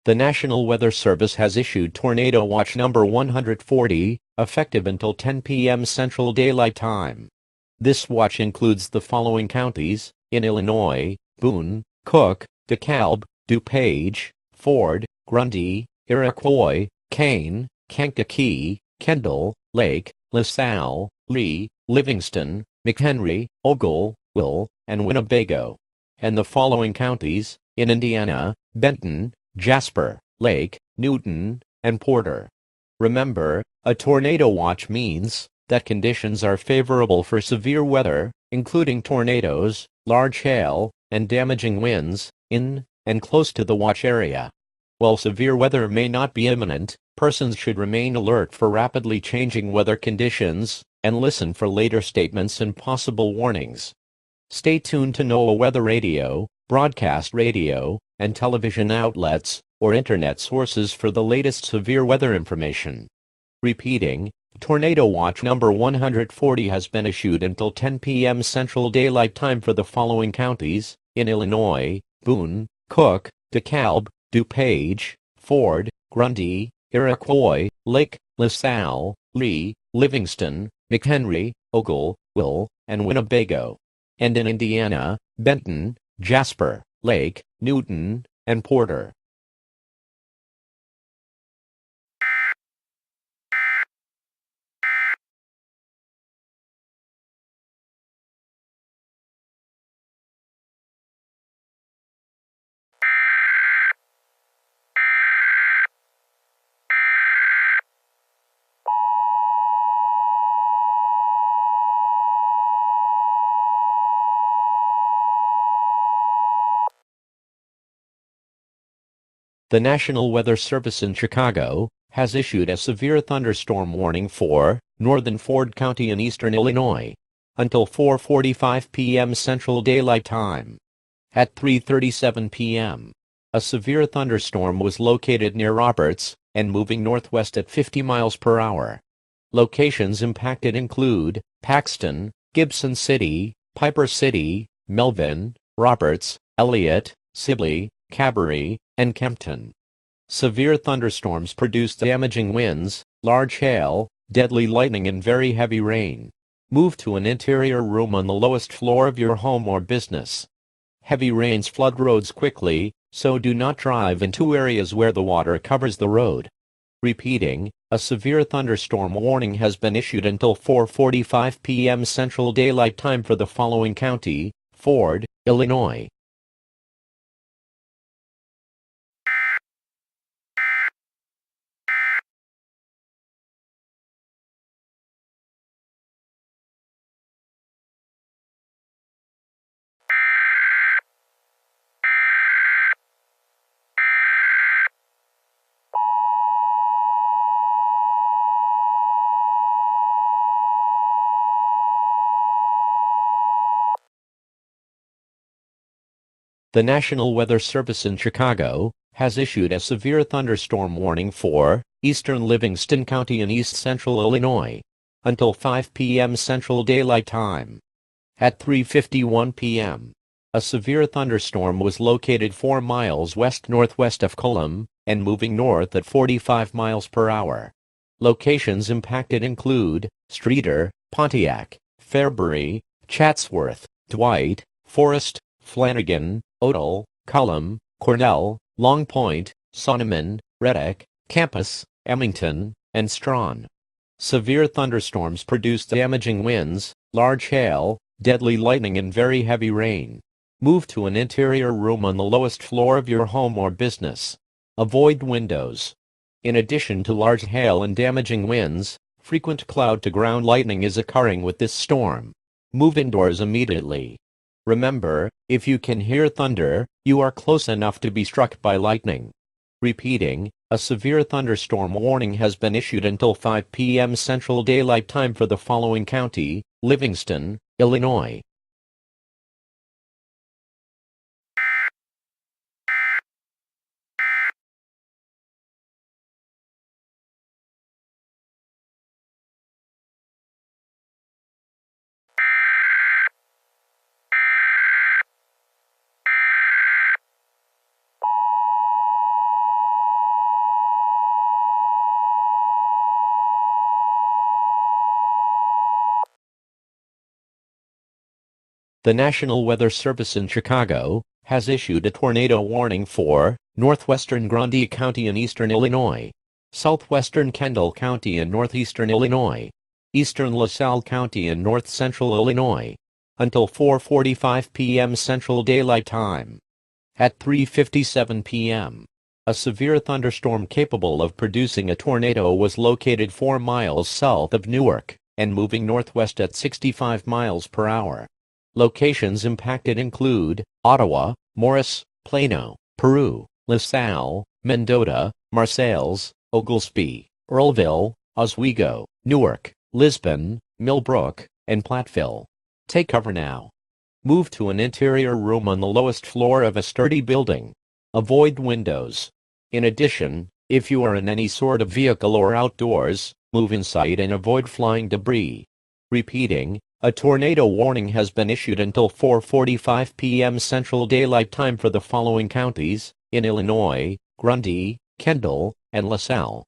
The National Weather Service has issued Tornado Watch number 140, effective until 10 p.m. Central Daylight Time. This watch includes the following counties in Illinois: Boone, Cook, DeKalb, DuPage, Ford, Grundy, Iroquois, Kane, Kankakee, Kendall, Lake, LaSalle, Lee, Livingston, McHenry, Ogle, Will, and Winnebago. And the following counties in Indiana: Benton, Jasper, Lake, Newton, and Porter. Remember, a tornado watch means that conditions are favorable for severe weather, including tornadoes, large hail, and damaging winds, in and close to the watch area. While severe weather may not be imminent, persons should remain alert for rapidly changing weather conditions and listen for later statements and possible warnings. Stay tuned to NOAA Weather Radio, broadcast radio, and television outlets, or internet sources for the latest severe weather information. Repeating, Tornado Watch number 140 has been issued until 10 p.m. Central Daylight Time for the following counties in Illinois: Boone, Cook, DeKalb, DuPage, Ford, Grundy, Iroquois, Lake, LaSalle, Lee, Livingston, McHenry, Ogle, Will, and Winnebago. And in Indiana: Benton, Jasper, Lake, Newton, and Porter. The National Weather Service in Chicago has issued a severe thunderstorm warning for northern Ford County in eastern Illinois until 4:45 p.m. Central Daylight Time. At 3:37 p.m., a severe thunderstorm was located near Roberts and moving northwest at 50 miles per hour. Locations impacted include Paxton, Gibson City, Piper City, Melvin, Roberts, Elliott, Sibley, Cabarrus, and Kempton. Severe thunderstorms produced damaging winds, large hail, deadly lightning, and very heavy rain. Move to an interior room on the lowest floor of your home or business. Heavy rains flood roads quickly, so do not drive into areas where the water covers the road. Repeating, a severe thunderstorm warning has been issued until 4:45 p.m. Central Daylight Time for the following county: Ford, Illinois. The National Weather Service in Chicago has issued a severe thunderstorm warning for eastern Livingston County in east central Illinois until 5 p.m. Central Daylight Time. At 3:51 p.m., a severe thunderstorm was located 4 miles west-northwest of Cullum and moving north at 45 miles per hour. Locations impacted include Streator, Pontiac, Fairbury, Chatsworth, Dwight, Forest, Flanagan, Odell, Cullum, Cornell, Long Point, Sonneman, Reddick, Campus, Emmington, and Strawn. Severe thunderstorms produced damaging winds, large hail, deadly lightning, and very heavy rain. Move to an interior room on the lowest floor of your home or business. Avoid windows. In addition to large hail and damaging winds, frequent cloud-to-ground lightning is occurring with this storm. Move indoors immediately. Remember, if you can hear thunder, you are close enough to be struck by lightning. Repeating, a severe thunderstorm warning has been issued until 5 p.m. Central Daylight Time for the following county: Livingston, Illinois. The National Weather Service in Chicago has issued a tornado warning for northwestern Grundy County in eastern Illinois, southwestern Kendall County in northeastern Illinois, eastern LaSalle County in north-central Illinois, until 4:45 p.m. Central Daylight Time. At 3:57 p.m., a severe thunderstorm capable of producing a tornado was located 4 miles south of Newark and moving northwest at 65 miles per hour. Locations impacted include Ottawa, Morris, Plano, Peru, LaSalle, Mendota, Marseilles, Oglesby, Earlville, Oswego, Newark, Lisbon, Millbrook, and Platteville. Take cover now. Move to an interior room on the lowest floor of a sturdy building. Avoid windows. In addition, if you are in any sort of vehicle or outdoors, move inside and avoid flying debris. Repeating, a tornado warning has been issued until 4:45 p.m. Central Daylight Time for the following counties in Illinois: Grundy, Kendall, and LaSalle.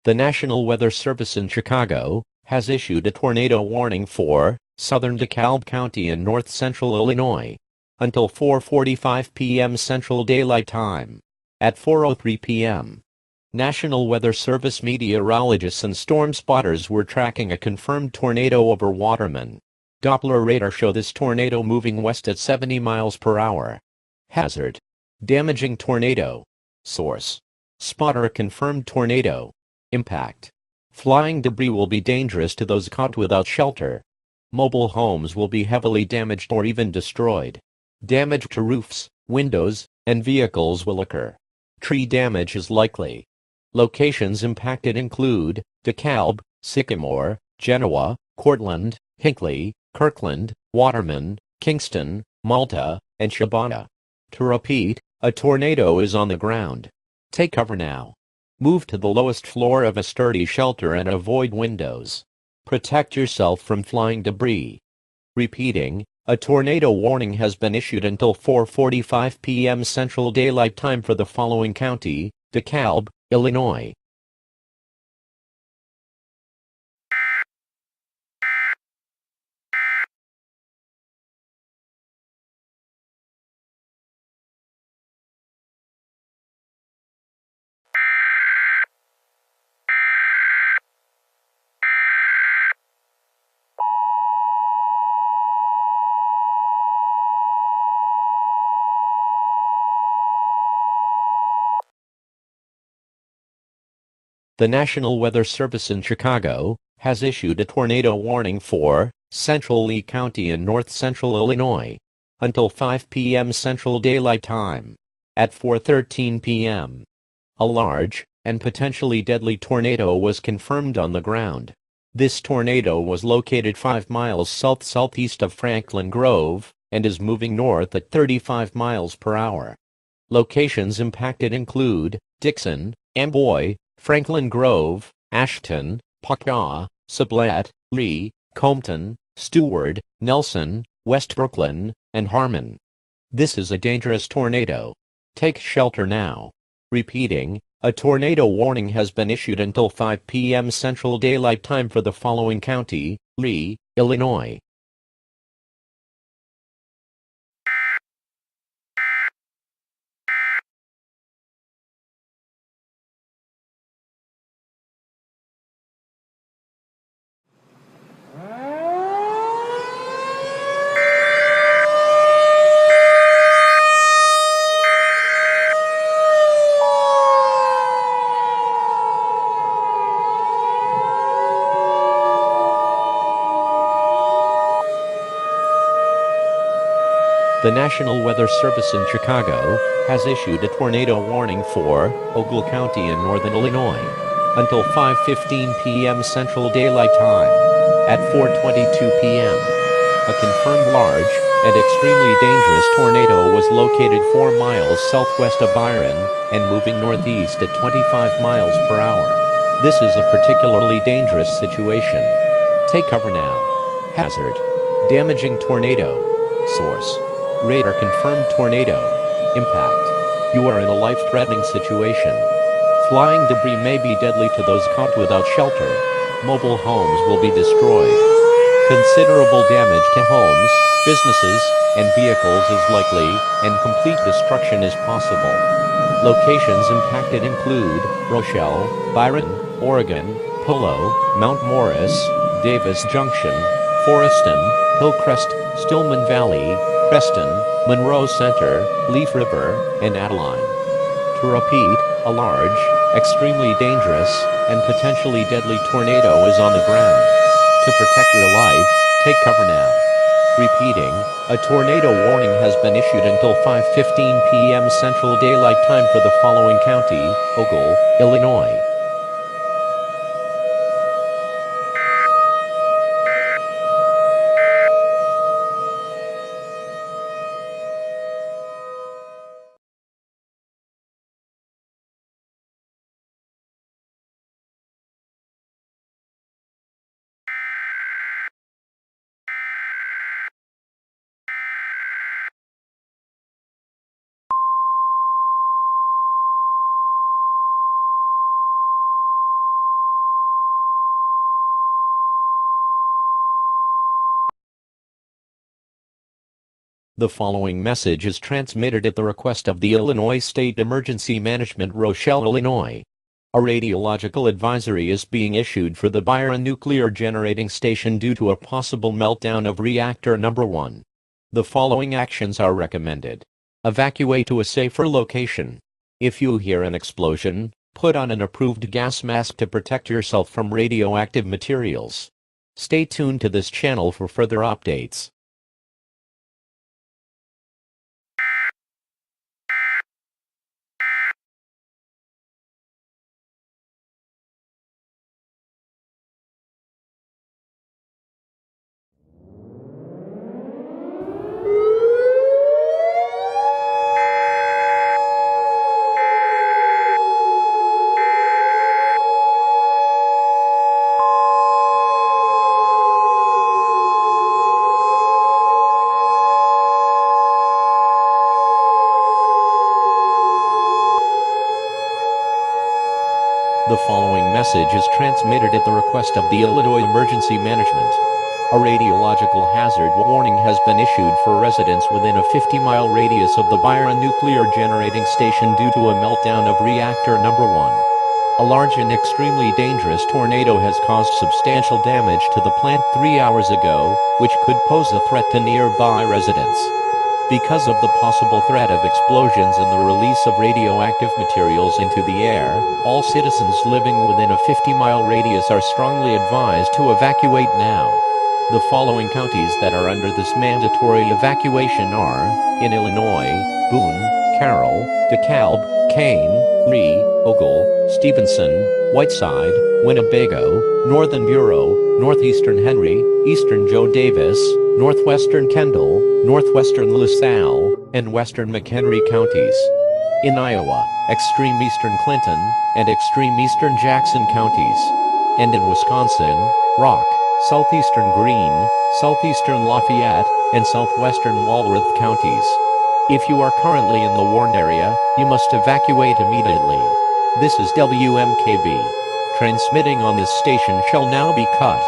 The National Weather Service in Chicago has issued a tornado warning for southern DeKalb County in north-central Illinois until 4:45 p.m. Central Daylight Time. At 4:03 p.m., National Weather Service meteorologists and storm spotters were tracking a confirmed tornado over Waterman. Doppler radar show this tornado moving west at 70 miles per hour. Hazard: damaging tornado. Source: spotter confirmed tornado. Impact: flying debris will be dangerous to those caught without shelter. Mobile homes will be heavily damaged or even destroyed. Damage to roofs, windows, and vehicles will occur. Tree damage is likely. Locations impacted include DeKalb, Sycamore, Genoa, Cortland, Hinckley, Kirkland, Waterman, Kingston, Malta, and Shabana. To repeat, a tornado is on the ground. Take cover now. Move to the lowest floor of a sturdy shelter and avoid windows. Protect yourself from flying debris. Repeating, a tornado warning has been issued until 4:45 p.m. Central Daylight Time for the following county: DeKalb, Illinois. The National Weather Service in Chicago has issued a tornado warning for central Lee County in north-central Illinois until 5 p.m. Central Daylight Time. At 4:13 p.m., a large and potentially deadly tornado was confirmed on the ground. This tornado was located 5 miles south-southeast of Franklin Grove and is moving north at 35 miles per hour. Locations impacted include Dixon, Amboy, Franklin Grove, Ashton, Pockaw, Sublette, Lee, Compton, Stewart, Nelson, West Brooklyn, and Harmon. This is a dangerous tornado. Take shelter now. Repeating, a tornado warning has been issued until 5 p.m. Central Daylight Time for the following county: Lee, Illinois. The National Weather Service in Chicago has issued a tornado warning for Ogle County in northern Illinois until 5:15 p.m. Central Daylight Time. At 4:22 p.m., a confirmed large and extremely dangerous tornado was located 4 miles southwest of Byron and moving northeast at 25 miles per hour. This is a particularly dangerous situation. Take cover now. Hazard: damaging tornado. Source: radar confirmed tornado. Impact: you are in a life-threatening situation. Flying debris may be deadly to those caught without shelter. Mobile homes will be destroyed. Considerable damage to homes, businesses, and vehicles is likely, and complete destruction is possible. Locations impacted include Rochelle, Byron, Oregon, Polo, Mount Morris, Davis Junction, Forreston, Hillcrest, Stillman Valley, Preston, Monroe Center, Leaf River, and Adeline. To repeat, a large, extremely dangerous, and potentially deadly tornado is on the ground. To protect your life, take cover now. Repeating, a tornado warning has been issued until 5:15 p.m. Central Daylight Time for the following county: Ogle, Illinois. The following message is transmitted at the request of the Illinois State Emergency Management, Rochelle, Illinois. A radiological advisory is being issued for the Byron Nuclear Generating Station due to a possible meltdown of reactor number 1. The following actions are recommended. Evacuate to a safer location. If you hear an explosion, put on an approved gas mask to protect yourself from radioactive materials. Stay tuned to this channel for further updates. The following message is transmitted at the request of the Illinois Emergency Management. A radiological hazard warning has been issued for residents within a 50-mile radius of the Byron Nuclear Generating Station due to a meltdown of reactor number 1. A large and extremely dangerous tornado has caused substantial damage to the plant 3 hours ago, which could pose a threat to nearby residents. Because of the possible threat of explosions and the release of radioactive materials into the air, all citizens living within a 50-mile radius are strongly advised to evacuate now. The following counties that are under this mandatory evacuation are, in Illinois, Boone, Carroll, DeKalb, Kane, Lee, Ogle, Stevenson, Whiteside, Winnebago, Northern Bureau, Northeastern Henry, Eastern Joe Davis, Northwestern Kendall, Northwestern LaSalle, and Western McHenry counties. In Iowa, extreme eastern Clinton, and extreme eastern Jackson counties. And in Wisconsin, Rock, southeastern Greene, southeastern Lafayette, and southwestern Walworth counties. If you are currently in the warned area, you must evacuate immediately. This is WMKB. Transmitting on this station shall now be cut.